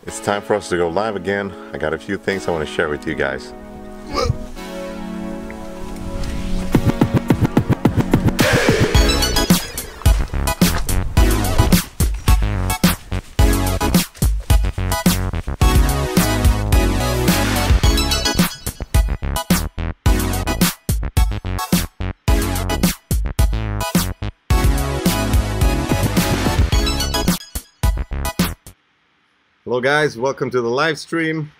It's time for us to go live again. I got a few things I want to share with you guys. Hello guys, welcome to the live stream.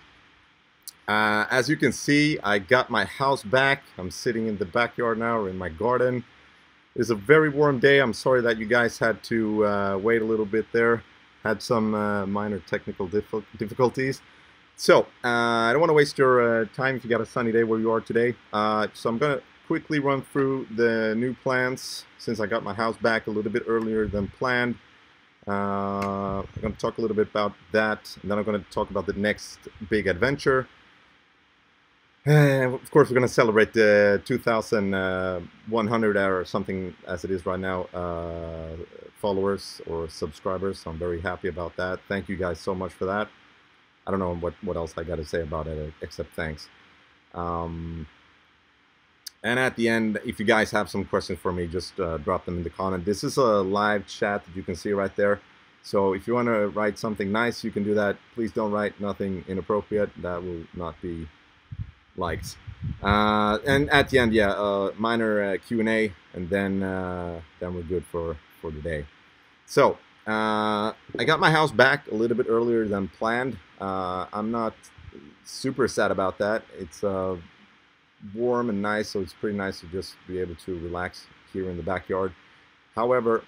As you can see, I got my house back. I'm sitting in the backyard now, or in my garden. It's a very warm day. I'm sorry that you guys had to wait a little bit there. Had some minor technical difficulties. So, I don't want to waste your time if you got a sunny day where you are today. So I'm going to quickly run through the new plans since I got my house back a little bit earlier than planned. I'm going to talk a little bit about that, and then I'm going to talk about the next big adventure. And of course, we're going to celebrate the 2,100 or something as it is right now followers or subscribers. So I'm very happy about that. Thank you guys so much for that. I don't know what else I got to say about it except thanks. And at the end, if you guys have some questions for me, just drop them in the comment. This is a live chat that you can see right there. So if you want to write something nice, you can do that. Please don't write nothing inappropriate. That will not be liked. And at the end, yeah, minor Q&A, and then we're good for the day. So I got my house back a little bit earlier than planned. I'm not super sad about that. It's warm and nice, so it's pretty nice to just be able to relax here in the backyard. However,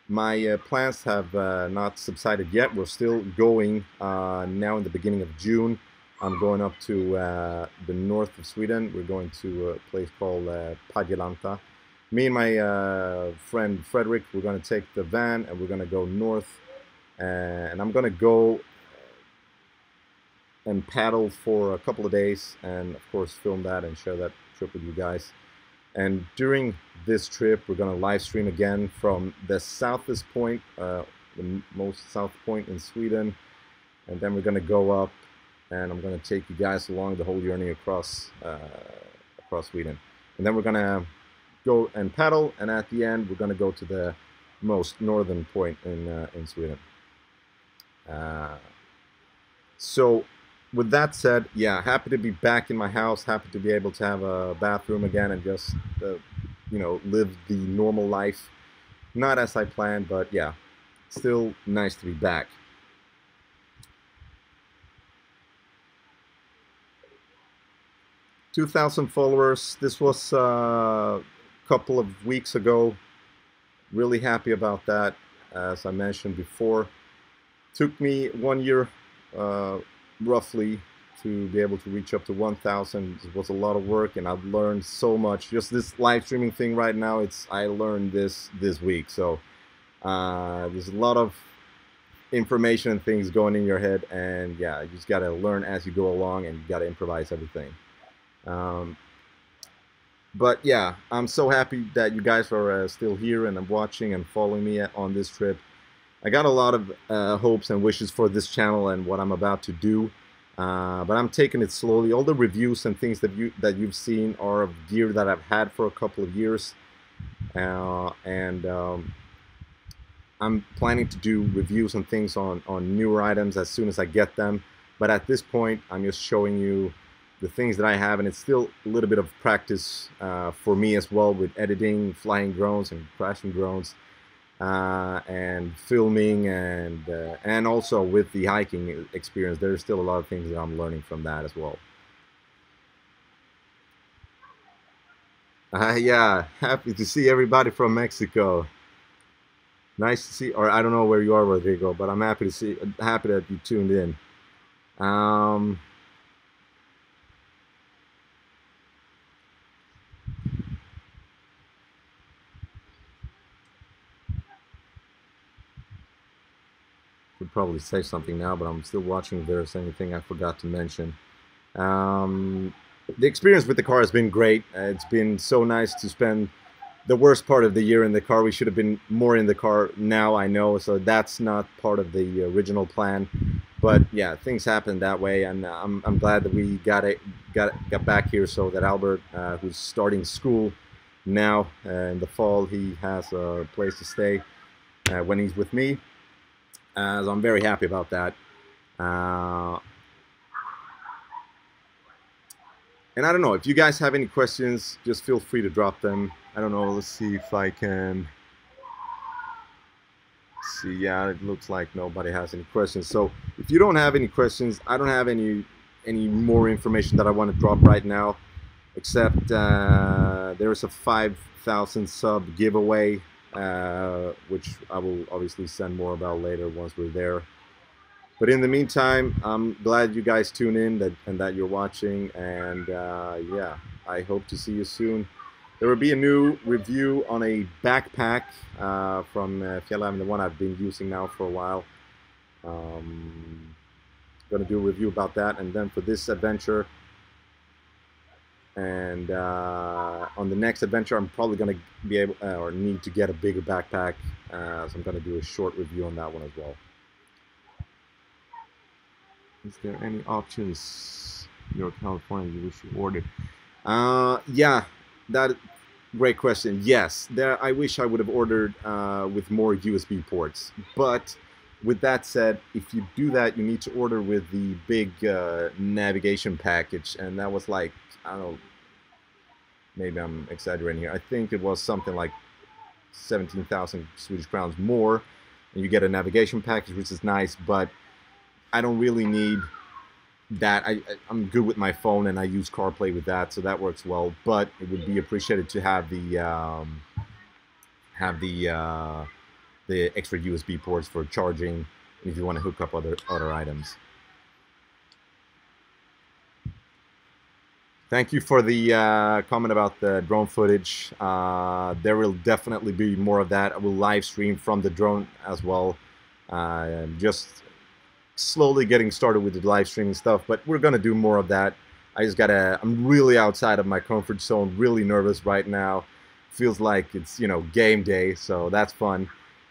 my plans have not subsided yet. We're still going now in the beginning of June. I'm going up to the north of Sweden. We're going to a place called Padjelanta. Me and my friend Frederick, we're going to take the van and we're going to go north, and I'm going to go and paddle for a couple of days, and of course film that and share that trip with you guys. And during this trip, we're going to live stream again from the southest point, the most south point in Sweden, and then we're going to go up, and I'm going to take you guys along the whole journey across Sweden. And then we're going to go and paddle, and at the end we're going to go to the most northern point in Sweden. So with that said, yeah, happy to be back in my house, happy to be able to have a bathroom again and just, you know, live the normal life. Not as I planned, but yeah, still nice to be back. $2,000 followers. This was a couple of weeks ago. Really happy about that. As I mentioned before, took me 1 year roughly to be able to reach up to 1,000. It was a lot of work, and I've learned so much. Just this live streaming thing right now, I learned this week. So there's a lot of information and things going in your head, and yeah, you just gotta learn as you go along, and you gotta improvise everything. But yeah, I'm so happy that you guys are still here and watching and following me on this trip. I got a lot of hopes and wishes for this channel and what I'm about to do, but I'm taking it slowly. All the reviews and things that you've seen are of gear that I've had for a couple of years, and I'm planning to do reviews and things on newer items as soon as I get them. But at this point, I'm just showing you the things that I have, and it's still a little bit of practice for me as well with editing, flying drones and crashing drones. And filming, and also with the hiking experience, there's still a lot of things that I'm learning from that as well. Yeah, happy to see everybody from Mexico. Nice to see, or I don't know where you are, Rodrigo, but I'm happy that you tuned in. Probably say something now, but I'm still watching if there's anything I forgot to mention. The experience with the car has been great. It's been so nice to spend the worst part of the year in the car. We should have been more in the car now, I know, so that's not part of the original plan. But yeah, things happen that way, and I'm glad that we got back here so that Albert, who's starting school now in the fall, he has a place to stay when he's with me. So I'm very happy about that. And I don't know, if you guys have any questions, just feel free to drop them. I don't know, let's see if I can see. Yeah, it looks like nobody has any questions. So if you don't have any questions, I don't have any more information that I want to drop right now, except there's a 5,000 sub giveaway, which I will obviously send more about later once we're there. But in the meantime, I'm glad you guys tune in and that you're watching, and yeah, I hope to see you soon. There will be a new review on a backpack from Fjellheim, the one I've been using now for a while. Going to do a review about that, and then for this adventure, and on the next adventure, I'm probably going to be able or need to get a bigger backpack, so I'm going to do a short review on that one as well. Is there any options in your California you wish you ordered? Yeah, that great question. Yes, I wish I would have ordered with more USB ports. But with that said, if you do that, you need to order with the big navigation package, and that was like, I don't know, maybe I'm exaggerating here. I think it was something like 17,000 Swedish crowns more, and you get a navigation package, which is nice, but I don't really need that. I'm good with my phone, and I use CarPlay with that, so that works well. But it would be appreciated to have the extra USB ports for charging if you want to hook up other items. Thank you for the comment about the drone footage. There will definitely be more of that. I will live stream from the drone as well. Just slowly getting started with the live streaming stuff, but we're gonna do more of that. I'm really outside of my comfort zone, really nervous right now. Feels like it's, you know, game day, so that's fun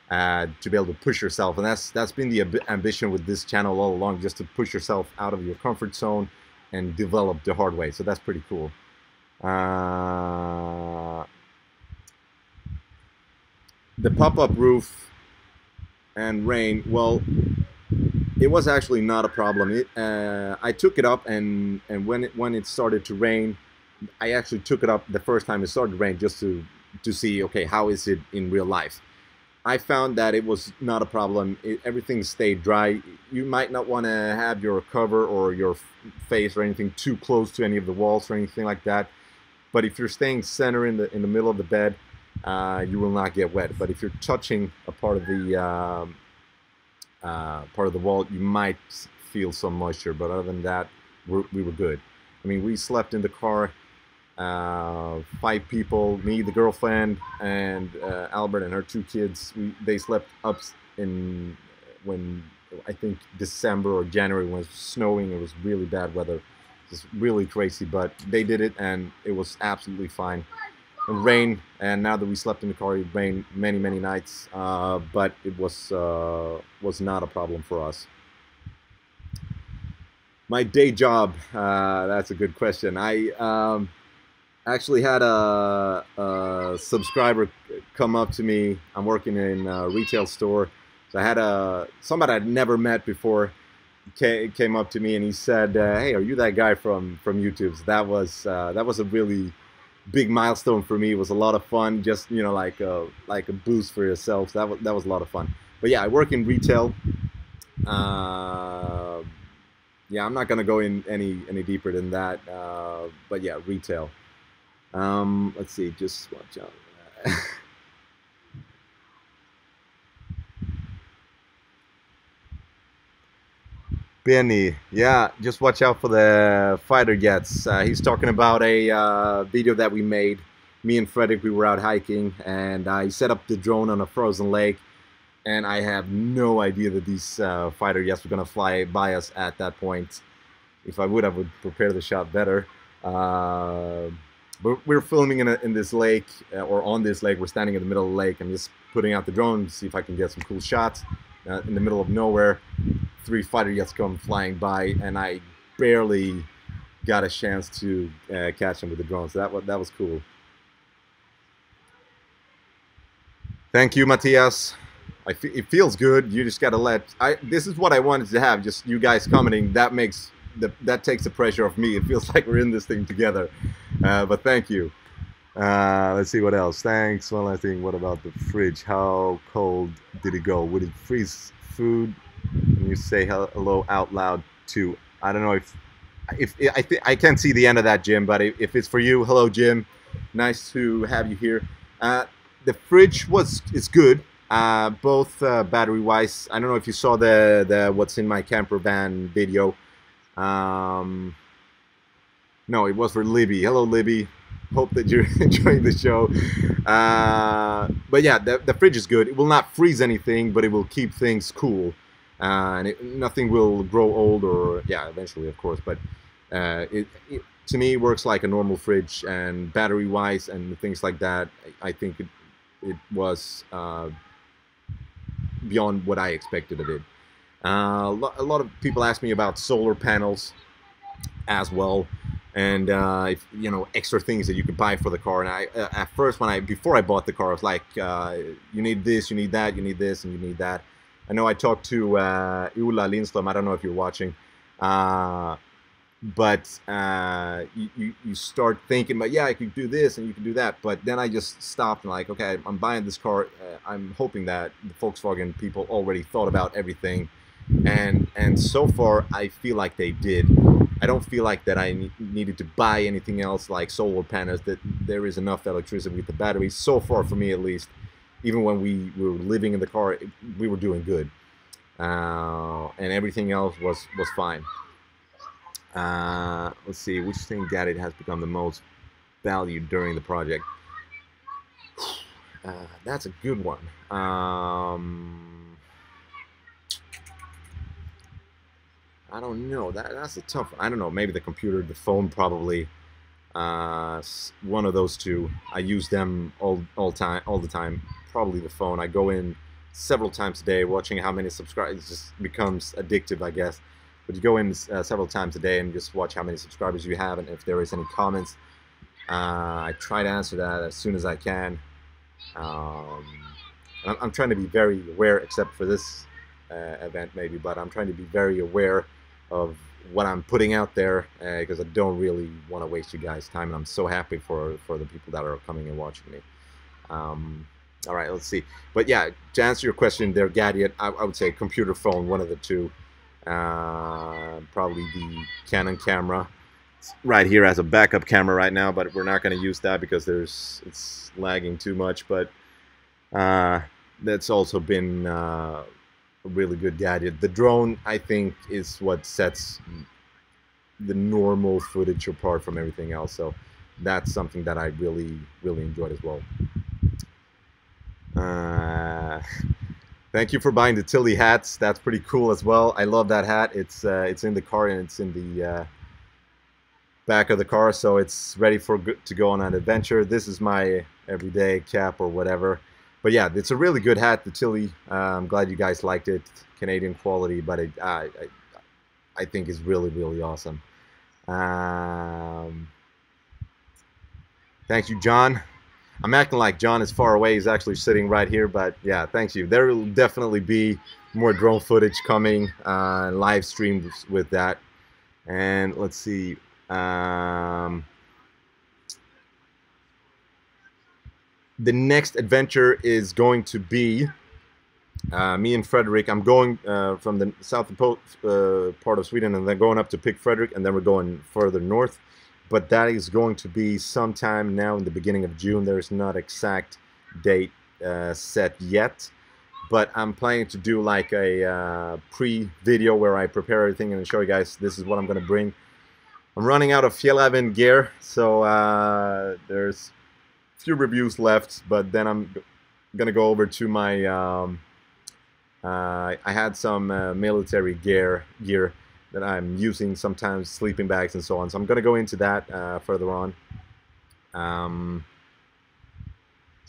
to be able to push yourself, and that's been the ambition with this channel all along, just to push yourself out of your comfort zone and develop the hard way. So that's pretty cool. The pop-up roof and rain, well, it was actually not a problem. I took it up, and when it started to rain, I actually took it up the first time it started to rain, just to see, okay, how is it in real life. I found that it was not a problem. Everything stayed dry. You might not want to have your cover or your face or anything too close to any of the walls or anything like that. But if you're staying center in the middle of the bed, you will not get wet. But if you're touching a part of the wall, you might feel some moisture, but other than that, we were good. I mean, we slept in the car, 5 people, me, the girlfriend, and Albert and her 2 kids. They slept up when I think December or January, when it was snowing. It was really bad weather. It was really crazy, but they did it, and it was absolutely fine. It rained, and now that we slept in the car, it rained many nights, but it was not a problem for us. My day job, that's a good question. I actually had a subscriber come up to me. I'm working in a retail store, so I had somebody I'd never met before came up to me, and he said, "Hey, are you that guy from YouTube?" So that was a really big milestone for me. It was a lot of fun, just, you know, like a boost for yourself. So that was a lot of fun. But yeah, I work in retail. Yeah, I'm not gonna go in any deeper than that. But yeah, retail. Let's see, just watch out. Benny, yeah, just watch out for the fighter jets. He's talking about a video that we made. Me and Frederick, we were out hiking, and I set up the drone on a frozen lake, and I have no idea that these fighter jets were going to fly by us at that point. If I would prepare the shot better. But we're filming in this lake, or on this lake. We're standing in the middle of the lake. I'm just putting out the drone to see if I can get some cool shots. in the middle of nowhere, 3 fighter jets come flying by, and I barely got a chance to catch them with the drone. So that was cool. Thank you, Matthias. It feels good. You just gotta this is what I wanted to have. Just you guys commenting. That takes the pressure off me. It feels like we're in this thing together. But thank you. Let's see what else. Thanks. One last thing. What about the fridge? How cold did it go? Would it freeze food? Can you say hello out loud too? I don't know if I can't see the end of that, Jim. But if it's for you, hello, Jim. Nice to have you here. The fridge is good. Both battery-wise. I don't know if you saw the what's in my camper van video. No, it was for Libby. Hello, Libby. Hope that you're enjoying the show. But yeah, the fridge is good. It will not freeze anything, but it will keep things cool. And nothing will grow old, or yeah, eventually, of course. But it to me works like a normal fridge, and battery-wise and things like that, I think it was beyond what I expected of it. A lot of people ask me about solar panels as well, and if, you know, extra things that you could buy for the car. And I at first, before I bought the car, I was like, you need this, you need that, you need this, and you need that. I know I talked to Ulla Lindström. I don't know if you're watching. But you start thinking, but yeah, I could do this and you can do that. But then I just stopped and like, okay, I'm buying this car. I'm hoping that the Volkswagen people already thought about everything, and so far I feel like they did. I don't feel like that I needed to buy anything else like solar panels. That there is enough electricity with the batteries so far, for me at least. Even when we were living in the car, we were doing good, and everything else was fine. Let's see, which thing gadget has become the most valued during the project? That's a good one. I don't know. That's a tough one. I don't know. Maybe the computer, the phone, probably. One of those two. I use them all the time. Probably the phone. I go in several times a day, watching how many subscribers. It just becomes addictive, I guess. But you go in several times a day and just watch how many subscribers you have, and if there is any comments, I try to answer that as soon as I can. I'm trying to be very aware, except for this event maybe, but I'm trying to be very aware of what I'm putting out there, because I don't really want to waste you guys' time, and I'm so happy for the people that are coming and watching me. All right, let's see. But yeah, to answer your question there, gadget, I would say computer, phone, one of the two. Probably the Canon camera. It's right here as a backup camera right now, but we're not going to use that because it's lagging too much. But that's also been a really good gadget. The drone, I think, is what sets the normal footage apart from everything else. So that's something that I really enjoyed as well. Thank you for buying the Tilly hats. That's pretty cool as well. I love that hat. It's in the car, and it's in the back of the car, so it's ready to go on an adventure. This is my everyday cap or whatever. But yeah, it's a really good hat, the Tilly. I'm glad you guys liked it. Canadian quality, but I think it's really awesome. Thank you, John. I'm acting like John is far away. He's actually sitting right here, but yeah, thank you. There will definitely be more drone footage coming, live streams with that. And let's see. The next adventure is going to be me and Frederick. I'm going from the south part of Sweden, and then going up to Pick Frederick, and then we're going further north. But that is going to be sometime now in the beginning of June. There's not exact date set yet, but I'm planning to do like a pre-video where I prepare everything and show you guys this is what I'm going to bring. I'm running out of Fjällräven gear, so there's a few reviews left, but then I'm going to go over to my... I had some military gear that I'm using, sometimes sleeping bags and so on. So I'm going to go into that further on.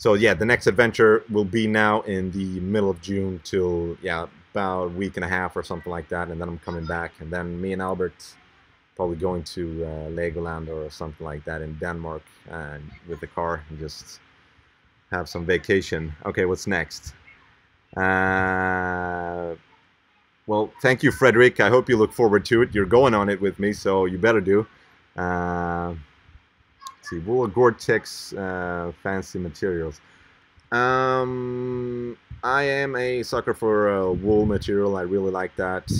So yeah, the next adventure will be now in the middle of June till, yeah, about a week and a half or something like that, and then I'm coming back, and then me and Albert probably going to Legoland or something like that in Denmark with the car and just have some vacation. Okay, what's next? Well, thank you, Frederick. I hope you look forward to it. You're going on it with me, so you better do. Let's see, wool or Gore-Tex fancy materials. I am a sucker for wool material. I really like that.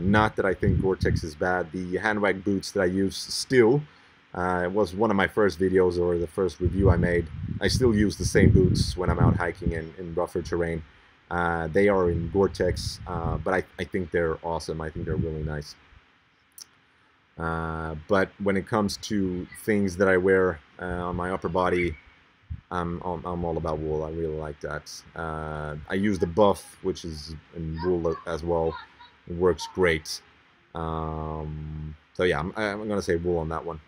Not that I think Gore-Tex is bad. The handbag boots that I use still, it was one of my first videos or the first review I made. I still use the same boots when I'm out hiking in rougher terrain. They are in Gore-Tex, but I think they're awesome. I think they're really nice. But when it comes to things that I wear on my upper body, I'm all about wool. I really like that. I use the buff, which is in wool as well. It works great. So yeah, I'm gonna say wool on that one.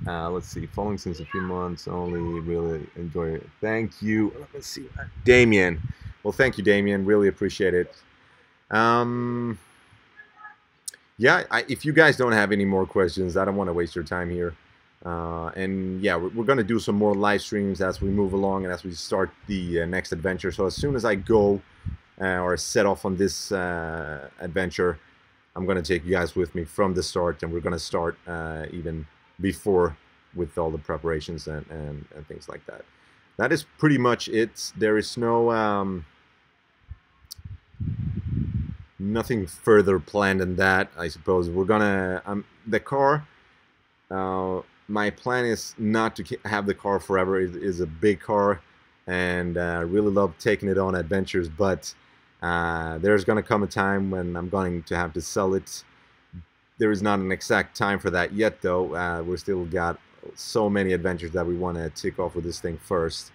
Let's see, following since a few months only, really enjoy it. Thank you. Let's see, Damien. Well, thank you, Damien. Really appreciate it. Yeah, if you guys don't have any more questions, I don't want to waste your time here. And yeah, we're going to do some more live streams as we move along and as we start the next adventure. So as soon as I go or set off on this adventure, I'm going to take you guys with me from the start, and we're going to start even before with all the preparations and things like that. That is pretty much it. There is no nothing further planned than that, I suppose. We're gonna the car, my plan is not to have the car forever. It is a big car, and I really love taking it on adventures, but there's gonna come a time when I'm going to have to sell it. There is not an exact time for that yet, though. We're still got so many adventures that we want to tick off with this thing first.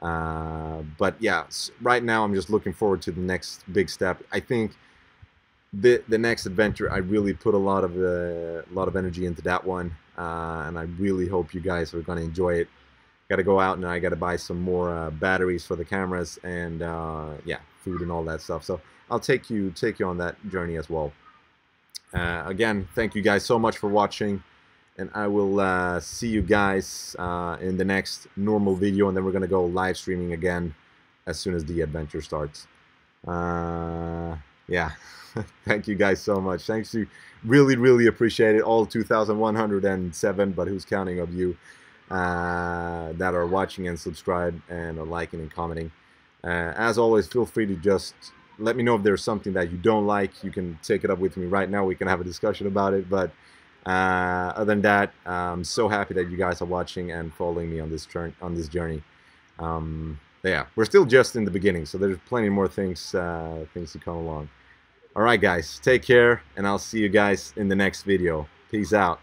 But yeah, right now I'm just looking forward to the next big step. I think the next adventure, I really put a lot of energy into that one, and I really hope you guys are going to enjoy it. Got to go out and I got to buy some more batteries for the cameras and yeah, food and all that stuff. So I'll take you on that journey as well. Again, thank you guys so much for watching, and I will see you guys in the next normal video, and then we're gonna go live streaming again as soon as the adventure starts. Yeah, thank you guys so much. Thanks, you really appreciate it. All 2,107, but who's counting of you that are watching and subscribe and are liking and commenting. As always, feel free to just let me know if there's something that you don't like. You can take it up with me right now. We can have a discussion about it. But other than that, I'm so happy that you guys are watching and following me on this journey. Yeah, we're still just in the beginning, so there's plenty more things to come along. All right, guys, take care, and I'll see you guys in the next video. Peace out.